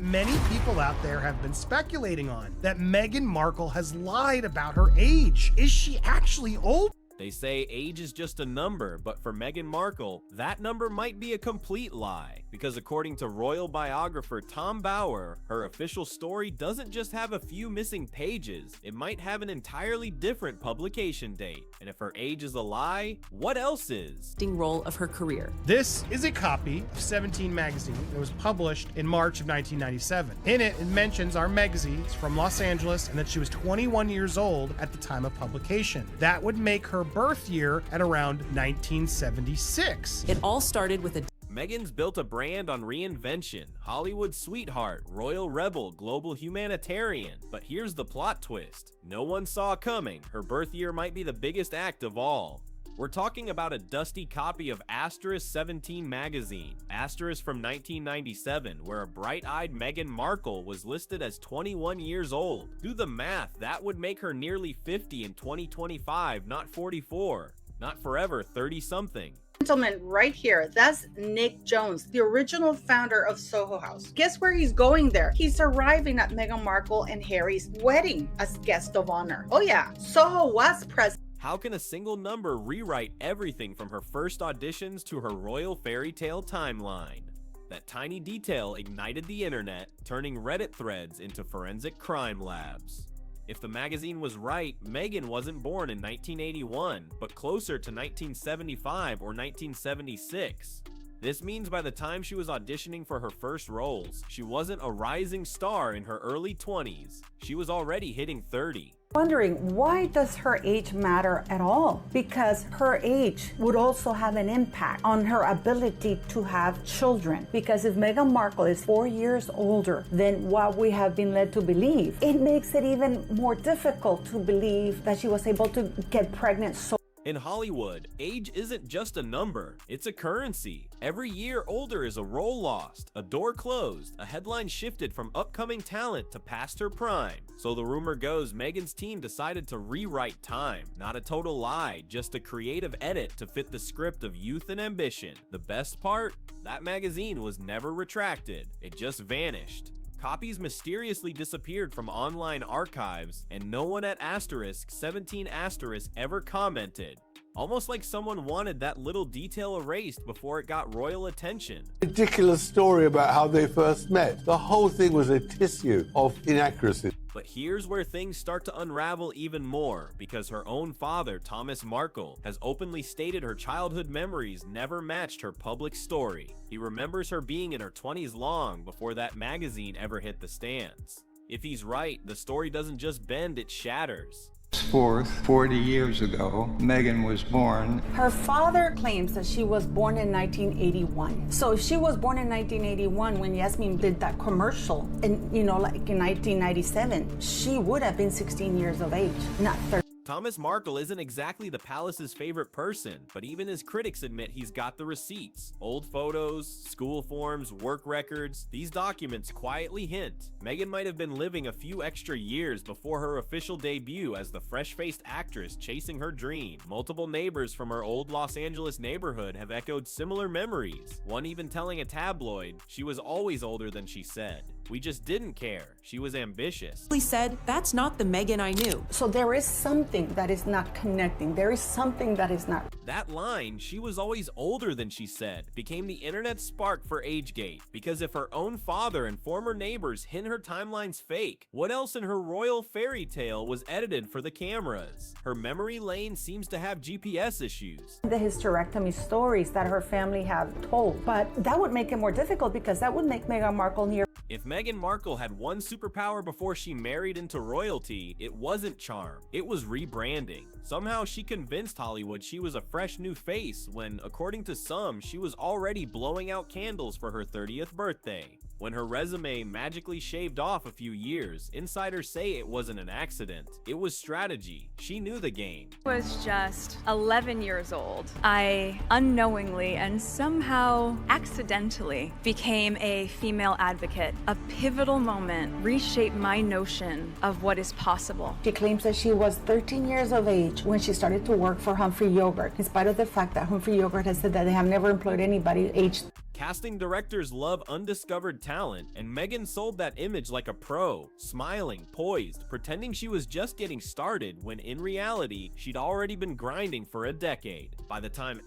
Many people out there have been speculating on that Meghan Markle has lied about her age. Is she actually old? They say age is just a number, but for Meghan Markle, that number might be a complete lie. Because according to royal biographer Tom Bower, her official story doesn't just have a few missing pages, it might have an entirely different publication date. And if her age is a lie, what else is? Role of her career. This is a copy of 17 magazine that was published in March of 1997. In it, it mentions our Megzy is from Los Angeles and that she was 21 years old at the time of publication. That would make her birth year at around 1976. It all started with a Meghan's built a brand on reinvention, Hollywood sweetheart, royal rebel, global humanitarian. But here's the plot twist. No one saw coming. Her birth year might be the biggest act of all. We're talking about a dusty copy of Asterisk 17 magazine, Asterisk from 1997, where a bright-eyed Meghan Markle was listed as 21 years old. Do the math, that would make her nearly 50 in 2025, not 44. Not forever 30-something. Gentleman right here, that's Nick Jones, the original founder of Soho House. Guess where he's going there? He's arriving at Meghan Markle and Harry's wedding as guest of honor. Oh yeah, Soho was present. How can a single number rewrite everything from her first auditions to her royal fairy tale timeline? That tiny detail ignited the internet, turning Reddit threads into forensic crime labs. If the magazine was right, Meghan wasn't born in 1981, but closer to 1975 or 1976. This means by the time she was auditioning for her first roles, she wasn't a rising star in her early 20s. She was already hitting 30. Wondering, why does her age matter at all? Because her age would also have an impact on her ability to have children. Because if Meghan Markle is 4 years older than what we have been led to believe, it makes it even more difficult to believe that she was able to get pregnant so. In Hollywood, age isn't just a number, it's a currency. Every year older is a role lost, a door closed, a headline shifted from upcoming talent to past her prime. So the rumor goes Meghan's team decided to rewrite time. Not a total lie, just a creative edit to fit the script of youth and ambition. The best part? That magazine was never retracted, it just vanished. Copies mysteriously disappeared from online archives, and no one at Asterisk 17 Asterisk ever commented. Almost like someone wanted that little detail erased before it got royal attention. Ridiculous story about how they first met. The whole thing was a tissue of inaccuracy. But here's where things start to unravel even more, because her own father, Thomas Markle, has openly stated her childhood memories never matched her public story. He remembers her being in her 20s long before that magazine ever hit the stands. If he's right, the story doesn't just bend, it shatters. 40 years ago, Meghan was born. Her father claims that she was born in 1981. So if she was born in 1981 when Yasmin did that commercial, and like in 1997, she would have been 16 years of age, not 30. Thomas Markle isn't exactly the palace's favorite person, but even his critics admit he's got the receipts. Old photos, school forms, work records, these documents quietly hint Meghan might have been living a few extra years before her official debut as the fresh-faced actress chasing her dream. Multiple neighbors from her old Los Angeles neighborhood have echoed similar memories, one even telling a tabloid she was always older than she said. We just didn't care. She was ambitious. He said, that's not the Meghan I knew. So there is something that is not connecting. There is something that is not. That line, she was always older than she said, became the internet's spark for Agegate. Because if her own father and former neighbors hint her timeline's fake, what else in her royal fairy tale was edited for the cameras? Her memory lane seems to have GPS issues. The hysterectomy stories that her family have told, but that would make it more difficult because that would make Meghan Markle near. If Meghan Markle had one superpower before she married into royalty, it wasn't charm, it was rebranding. Somehow she convinced Hollywood she was a fresh new face when, according to some, she was already blowing out candles for her 30th birthday. When her resume magically shaved off a few years, insiders say it wasn't an accident. It was strategy. She knew the game. I was just 11 years old. I unknowingly and somehow accidentally became a female advocate. A pivotal moment reshaped my notion of what is possible. She claims that she was 13 years of age when she started to work for Humphrey Yogurt, in spite of the fact that Humphrey Yogurt has said that they have never employed anybody aged. Casting directors love undiscovered talent, and Meghan sold that image like a pro, smiling, poised, pretending she was just getting started when in reality, she'd already been grinding for a decade. By the time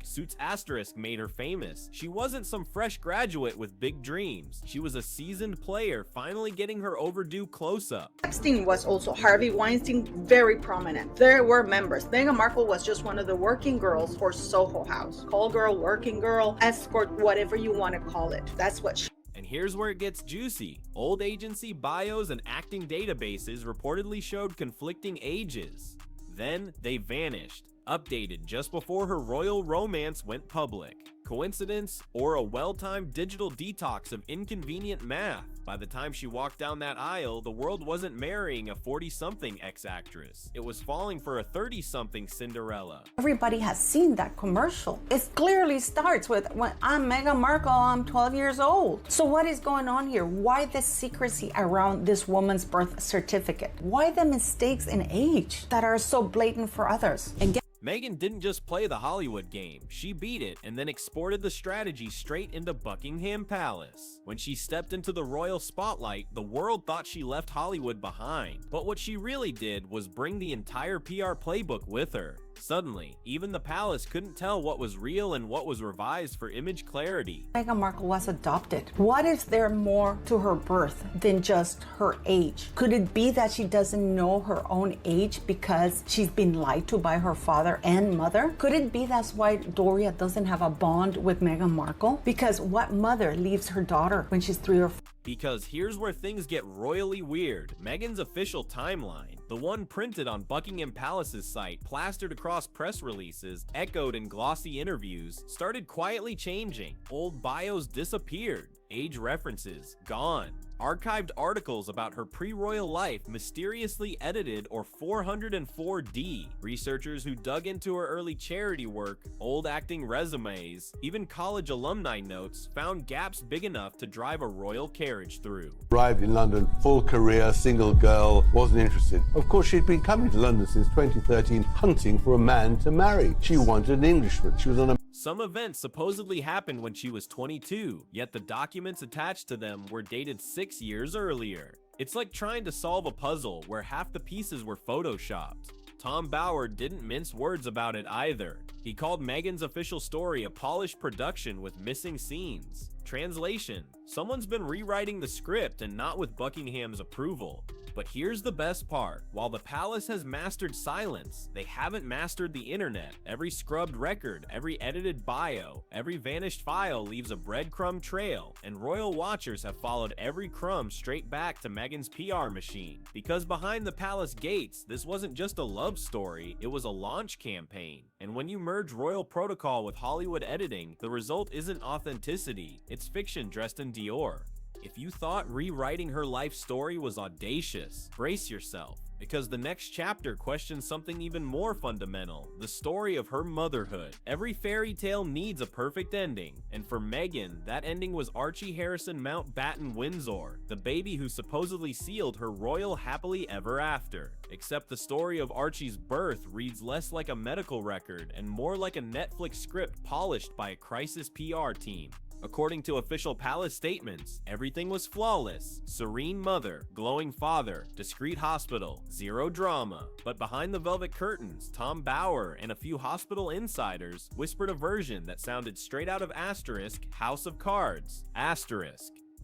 Suits made her famous, she wasn't some fresh graduate with big dreams. She was a seasoned player finally getting her overdue close-up. Epstein was also Harvey Weinstein, very prominent. There were members. Meghan Markle was just one of the working girls for Soho House. Call girl, working girl, escort, whatever you want to call it. That's what she. And here's where it gets juicy. Old agency bios and acting databases reportedly showed conflicting ages. Then they vanished, updated just before her royal romance went public. Coincidence or a well-timed digital detox of inconvenient math? By the time she walked down that aisle, the world wasn't marrying a 40-something ex-actress. It was falling for a 30-something Cinderella. Everybody has seen that commercial. It clearly starts with, when I'm Meghan Markle, I'm 12 years old. So what is going on here? Why the secrecy around this woman's birth certificate? Why the mistakes in age that are so blatant for others? And Meghan didn't just play the Hollywood game, she beat it and then exported the strategy straight into Buckingham Palace. When she stepped into the royal spotlight, the world thought she left Hollywood behind. But what she really did was bring the entire PR playbook with her. Suddenly, even the palace couldn't tell what was real and what was revised for image clarity. Meghan Markle was adopted. What is there more to her birth than just her age? Could it be that she doesn't know her own age because she's been lied to by her father and mother? Could it be that's why Doria doesn't have a bond with Meghan Markle? Because what mother leaves her daughter when she's 3 or 4? Because here's where things get royally weird. Meghan's official timeline, the one printed on Buckingham Palace's site, plastered across press releases, echoed in glossy interviews, started quietly changing. Old bios disappeared. Age references gone. Archived articles about her pre-royal life mysteriously edited or 404D. Researchers who dug into her early charity work, old acting resumes, even college alumni notes found gaps big enough to drive a royal carriage through. Arrived in London, full career, single girl, wasn't interested. Of course, she'd been coming to London since 2013, hunting for a man to marry. She wanted an Englishman. She was on a Some events supposedly happened when she was 22, yet the documents attached to them were dated 6 years earlier. It's like trying to solve a puzzle where half the pieces were photoshopped. Tom Bauer didn't mince words about it either. He called Meghan's official story a polished production with missing scenes. Translation: someone's been rewriting the script and not with Buckingham's approval. But here's the best part. While the palace has mastered silence, they haven't mastered the internet. Every scrubbed record, every edited bio, every vanished file leaves a breadcrumb trail, and royal watchers have followed every crumb straight back to Meghan's PR machine. Because behind the palace gates, this wasn't just a love story, it was a launch campaign. And when you merge royal protocol with Hollywood editing, the result isn't authenticity, it's fiction dressed in Dior. If you thought rewriting her life story was audacious, brace yourself, because the next chapter questions something even more fundamental, the story of her motherhood. Every fairy tale needs a perfect ending, and for Meghan, that ending was Archie Harrison Mountbatten Windsor, the baby who supposedly sealed her royal happily ever after. Except the story of Archie's birth reads less like a medical record and more like a Netflix script polished by a crisis PR team. According to official palace statements, everything was flawless. Serene mother, glowing father, discreet hospital, zero drama. But behind the velvet curtains, Tom Bauer and a few hospital insiders whispered a version that sounded straight out of House of Cards.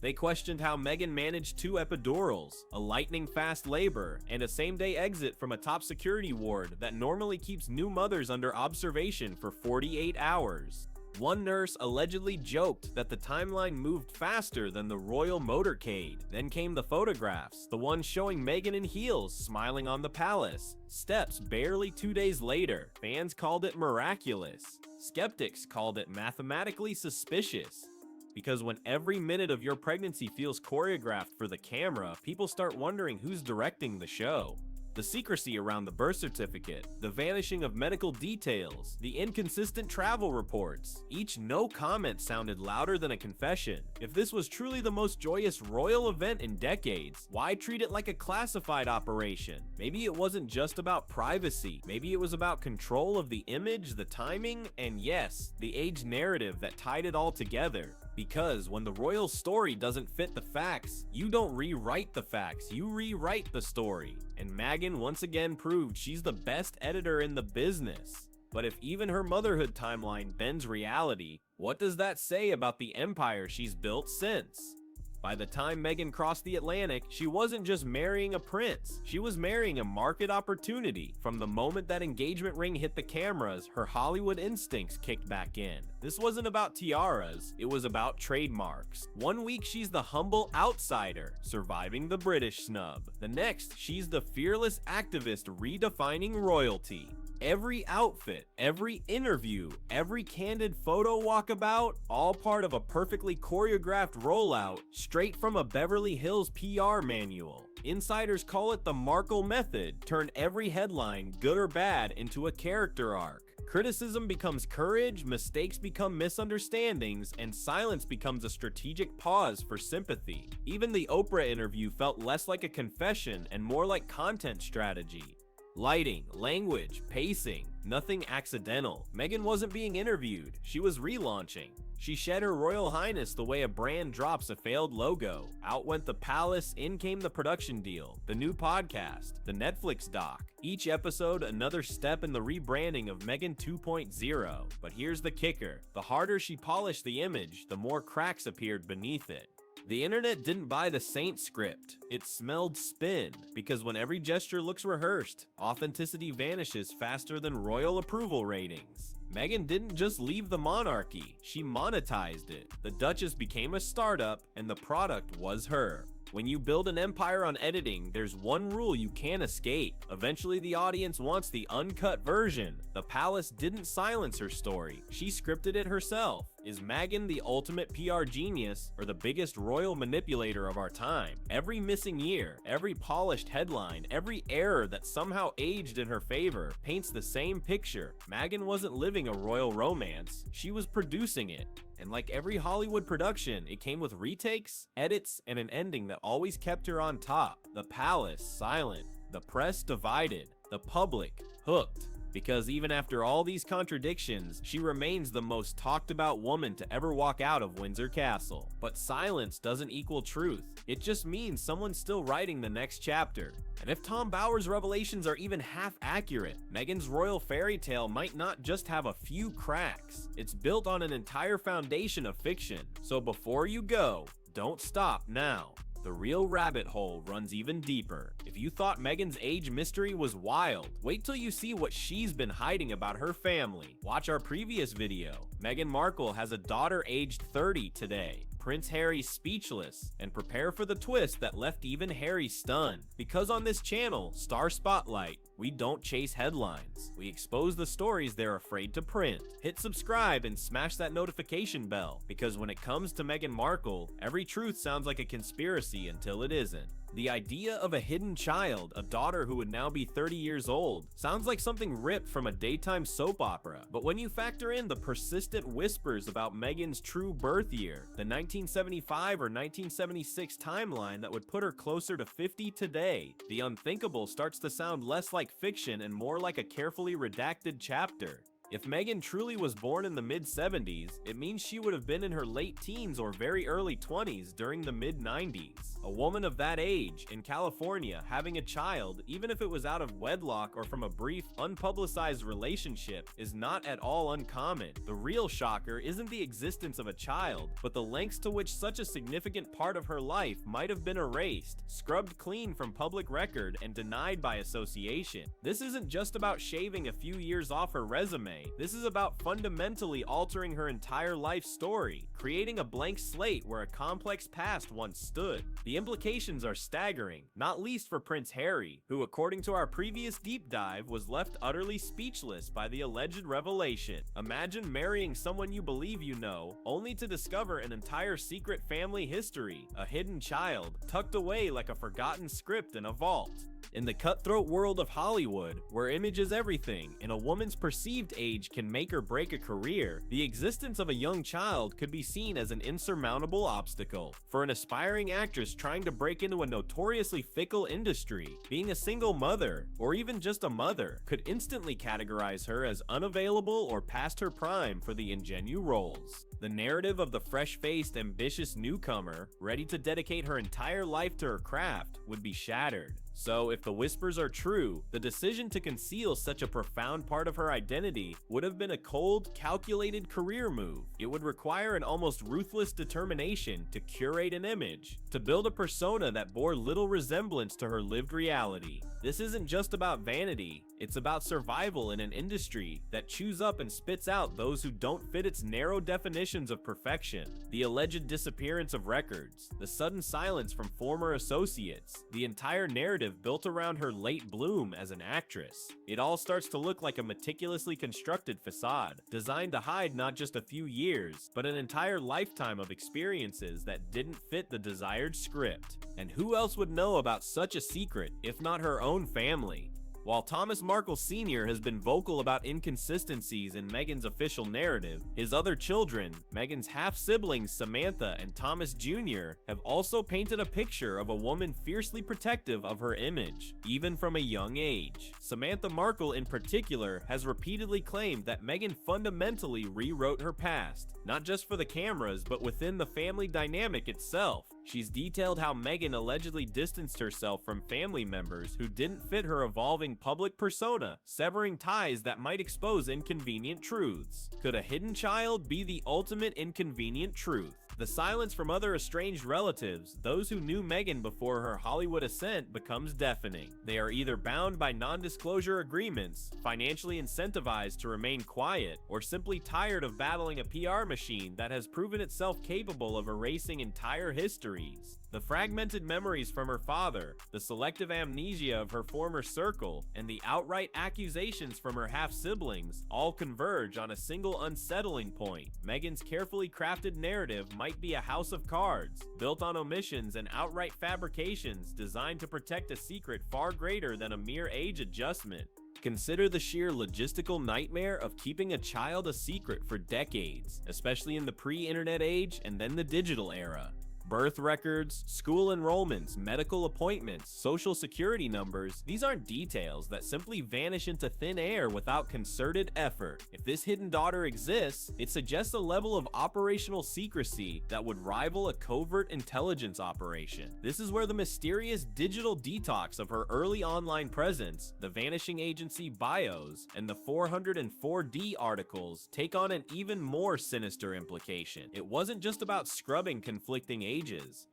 They questioned how Meghan managed 2 epidurals, a lightning-fast labor, and a same-day exit from a top security ward that normally keeps new mothers under observation for 48 hours. One nurse allegedly joked that the timeline moved faster than the royal motorcade. Then came the photographs, the one showing Meghan in heels smiling on the palace. Steps barely 2 days later. Fans called it miraculous. Skeptics called it mathematically suspicious. Because when every minute of your pregnancy feels choreographed for the camera, people start wondering who's directing the show. The secrecy around the birth certificate, the vanishing of medical details, the inconsistent travel reports. Each no comment sounded louder than a confession. If this was truly the most joyous royal event in decades, why treat it like a classified operation? Maybe it wasn't just about privacy. Maybe it was about control of the image, the timing, and yes, the age narrative that tied it all together. Because when the royal story doesn't fit the facts, you don't rewrite the facts, you rewrite the story. And Meghan once again proved she's the best editor in the business. But if even her motherhood timeline bends reality, what does that say about the empire she's built since? By the time Meghan crossed the Atlantic, she wasn't just marrying a prince, she was marrying a market opportunity. From the moment that engagement ring hit the cameras, her Hollywood instincts kicked back in. This wasn't about tiaras, it was about trademarks. One week she's the humble outsider, surviving the British snub. The next, she's the fearless activist redefining royalty. Every outfit, every interview, every candid photo walkabout, all part of a perfectly choreographed rollout straight from a Beverly Hills PR manual. Insiders call it the Markle method. Turn every headline, good or bad, into a character arc. Criticism becomes courage, mistakes become misunderstandings, and silence becomes a strategic pause for sympathy. Even the Oprah interview felt less like a confession and more like content strategy. Lighting, language, pacing, nothing accidental. Meghan wasn't being interviewed, she was relaunching. She shed her royal highness the way a brand drops a failed logo. Out went the palace, in came the production deal, the new podcast, the Netflix doc. Each episode another step in the rebranding of Meghan 2.0. But here's the kicker, the harder she polished the image, the more cracks appeared beneath it. The internet didn't buy the Saint script, it smelled spin, because when every gesture looks rehearsed, authenticity vanishes faster than royal approval ratings. Meghan didn't just leave the monarchy, she monetized it. The Duchess became a startup, and the product was her. When you build an empire on editing, there's one rule you can't escape. Eventually the audience wants the uncut version. The palace didn't silence her story, she scripted it herself. Is Meghan the ultimate PR genius or the biggest royal manipulator of our time? Every missing year, every polished headline, every error that somehow aged in her favor paints the same picture. Meghan wasn't living a royal romance, she was producing it. And like every Hollywood production, it came with retakes, edits, and an ending that always kept her on top. The palace silent, the press divided, the public hooked. Because even after all these contradictions, she remains the most talked about woman to ever walk out of Windsor Castle. But silence doesn't equal truth. It just means someone's still writing the next chapter. And if Tom Bower's revelations are even half accurate, Meghan's royal fairy tale might not just have a few cracks. It's built on an entire foundation of fiction. So before you go, don't stop now. The real rabbit hole runs even deeper. If you thought Meghan's age mystery was wild, wait till you see what she's been hiding about her family. Watch our previous video. Meghan Markle has a daughter aged 30 today. Prince Harry's speechless, and prepare for the twist that left even Harry stunned. Because on this channel, Star Spotlight, we don't chase headlines. We expose the stories they're afraid to print. Hit subscribe and smash that notification bell, because when it comes to Meghan Markle, every truth sounds like a conspiracy until it isn't. The idea of a hidden child, a daughter who would now be 30 years old, sounds like something ripped from a daytime soap opera. But when you factor in the persistent whispers about Meghan's true birth year, the 1975 or 1976 timeline that would put her closer to 50 today, the unthinkable starts to sound less like fiction and more like a carefully redacted chapter. If Meghan truly was born in the mid-70s, it means she would have been in her late teens or very early 20s during the mid-90s. A woman of that age, in California, having a child, even if it was out of wedlock or from a brief, unpublicized relationship, is not at all uncommon. The real shocker isn't the existence of a child, but the lengths to which such a significant part of her life might have been erased, scrubbed clean from public record, and denied by association. This isn't just about shaving a few years off her resume. way. This is about fundamentally altering her entire life story, creating a blank slate where a complex past once stood. The implications are staggering, not least for Prince Harry, who, according to our previous deep dive, was left utterly speechless by the alleged revelation. Imagine marrying someone you believe you know, only to discover an entire secret family history, a hidden child, tucked away like a forgotten script in a vault. In the cutthroat world of Hollywood, where image is everything and a woman's perceived age can make or break a career, the existence of a young child could be seen as an insurmountable obstacle. For an aspiring actress trying to break into a notoriously fickle industry, being a single mother, or even just a mother, could instantly categorize her as unavailable or past her prime for the ingenue roles. The narrative of the fresh-faced, ambitious newcomer, ready to dedicate her entire life to her craft, would be shattered. So, if the whispers are true, the decision to conceal such a profound part of her identity would have been a cold, calculated career move. It would require an almost ruthless determination to curate an image, to build a persona that bore little resemblance to her lived reality. This isn't just about vanity, it's about survival in an industry that chews up and spits out those who don't fit its narrow definitions of perfection. The alleged disappearance of records, the sudden silence from former associates, the entire narrative built around her late bloom as an actress. It all starts to look like a meticulously constructed facade, designed to hide not just a few years, but an entire lifetime of experiences that didn't fit the desired script. And who else would know about such a secret, if not her own family? While Thomas Markle Sr. has been vocal about inconsistencies in Meghan's official narrative, his other children, Meghan's half-siblings Samantha and Thomas Jr., have also painted a picture of a woman fiercely protective of her image, even from a young age. Samantha Markle in particular has repeatedly claimed that Meghan fundamentally rewrote her past, not just for the cameras but within the family dynamic itself. She's detailed how Meghan allegedly distanced herself from family members who didn't fit her evolving public persona, severing ties that might expose inconvenient truths. Could a hidden child be the ultimate inconvenient truth? The silence from other estranged relatives, those who knew Meghan before her Hollywood ascent, becomes deafening. They are either bound by non-disclosure agreements, financially incentivized to remain quiet, or simply tired of battling a PR machine that has proven itself capable of erasing entire histories. The fragmented memories from her father, the selective amnesia of her former circle, and the outright accusations from her half-siblings all converge on a single unsettling point. Meghan's carefully crafted narrative might be a house of cards, built on omissions and outright fabrications designed to protect a secret far greater than a mere age adjustment. Consider the sheer logistical nightmare of keeping a child a secret for decades, especially in the pre-internet age and then the digital era. Birth records, school enrollments, medical appointments, social security numbers, these aren't details that simply vanish into thin air without concerted effort. If this hidden daughter exists, it suggests a level of operational secrecy that would rival a covert intelligence operation. This is where the mysterious digital detox of her early online presence, the vanishing agency bios, and the 404D articles take on an even more sinister implication. It wasn't just about scrubbing conflicting agencies.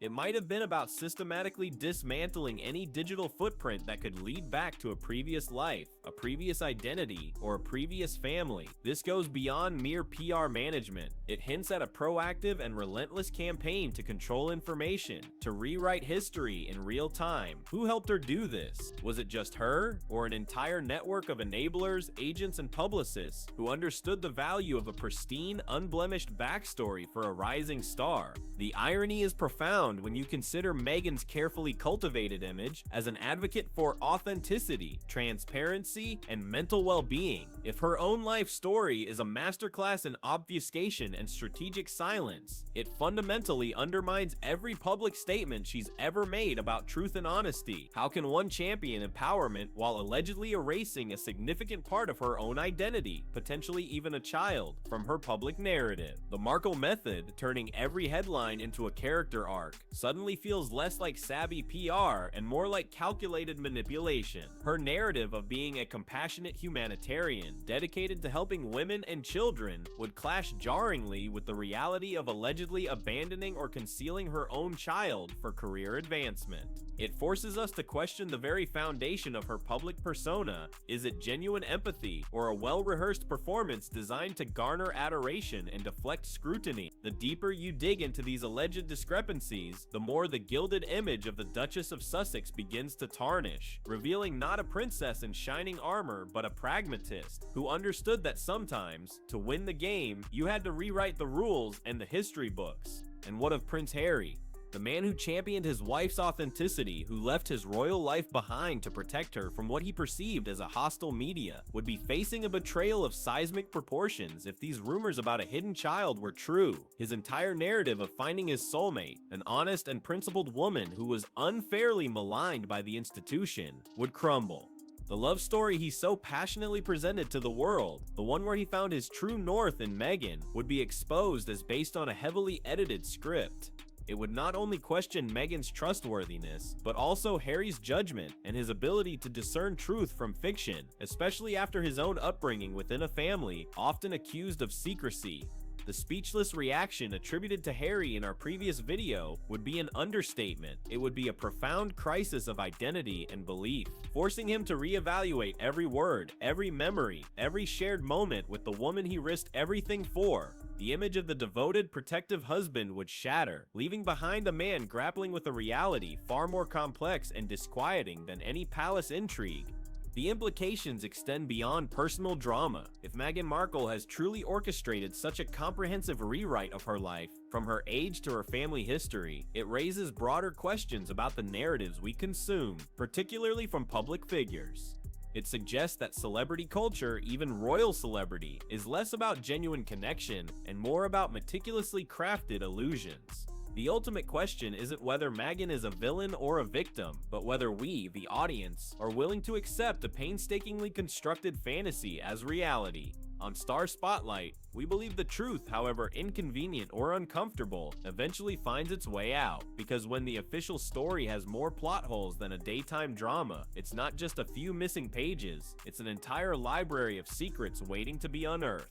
It might have been about systematically dismantling any digital footprint that could lead back to a previous life, a previous identity, or a previous family. This goes beyond mere PR management. It hints at a proactive and relentless campaign to control information, to rewrite history in real time. Who helped her do this? Was it just her, or an entire network of enablers, agents, and publicists who understood the value of a pristine, unblemished backstory for a rising star? The irony is profound when you consider Meghan's carefully cultivated image as an advocate for authenticity, transparency, and mental well-being. If her own life story is a masterclass in obfuscation and strategic silence, it fundamentally undermines every public statement she's ever made about truth and honesty. How can one champion empowerment while allegedly erasing a significant part of her own identity, potentially even a child, from her public narrative? The Markle method, turning every headline into a character arc, suddenly feels less like savvy PR and more like calculated manipulation. Her narrative of being a compassionate humanitarian dedicated to helping women and children would clash jarringly with the reality of allegedly abandoning or concealing her own child for career advancement. It forces us to question the very foundation of her public persona. Is it genuine empathy or a well-rehearsed performance designed to garner adoration and deflect scrutiny? The deeper you dig into these alleged discrepancies, the more the gilded image of the Duchess of Sussex begins to tarnish, revealing not a princess in shining armor, but a pragmatist who understood that sometimes, to win the game, you had to rewrite the rules and the history books. And what of Prince Harry? The man who championed his wife's authenticity, who left his royal life behind to protect her from what he perceived as a hostile media, would be facing a betrayal of seismic proportions if these rumors about a hidden child were true. His entire narrative of finding his soulmate, an honest and principled woman who was unfairly maligned by the institution, would crumble. The love story he so passionately presented to the world, the one where he found his true north in Meghan, would be exposed as based on a heavily edited script. It would not only question Meghan's trustworthiness, but also Harry's judgment and his ability to discern truth from fiction, especially after his own upbringing within a family often accused of secrecy. The speechless reaction attributed to Harry in our previous video would be an understatement. It would be a profound crisis of identity and belief, forcing him to reevaluate every word, every memory, every shared moment with the woman he risked everything for. The image of the devoted, protective husband would shatter, leaving behind a man grappling with a reality far more complex and disquieting than any palace intrigue. The implications extend beyond personal drama. If Meghan Markle has truly orchestrated such a comprehensive rewrite of her life, from her age to her family history, it raises broader questions about the narratives we consume, particularly from public figures. It suggests that celebrity culture, even royal celebrity, is less about genuine connection and more about meticulously crafted illusions. The ultimate question isn't whether Meghan is a villain or a victim, but whether we, the audience, are willing to accept a painstakingly constructed fantasy as reality. On Star Spotlight, we believe the truth, however inconvenient or uncomfortable, eventually finds its way out, because when the official story has more plot holes than a daytime drama, it's not just a few missing pages, it's an entire library of secrets waiting to be unearthed.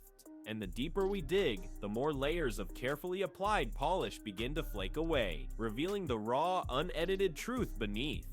And the deeper we dig, the more layers of carefully applied polish begin to flake away, revealing the raw, unedited truth beneath.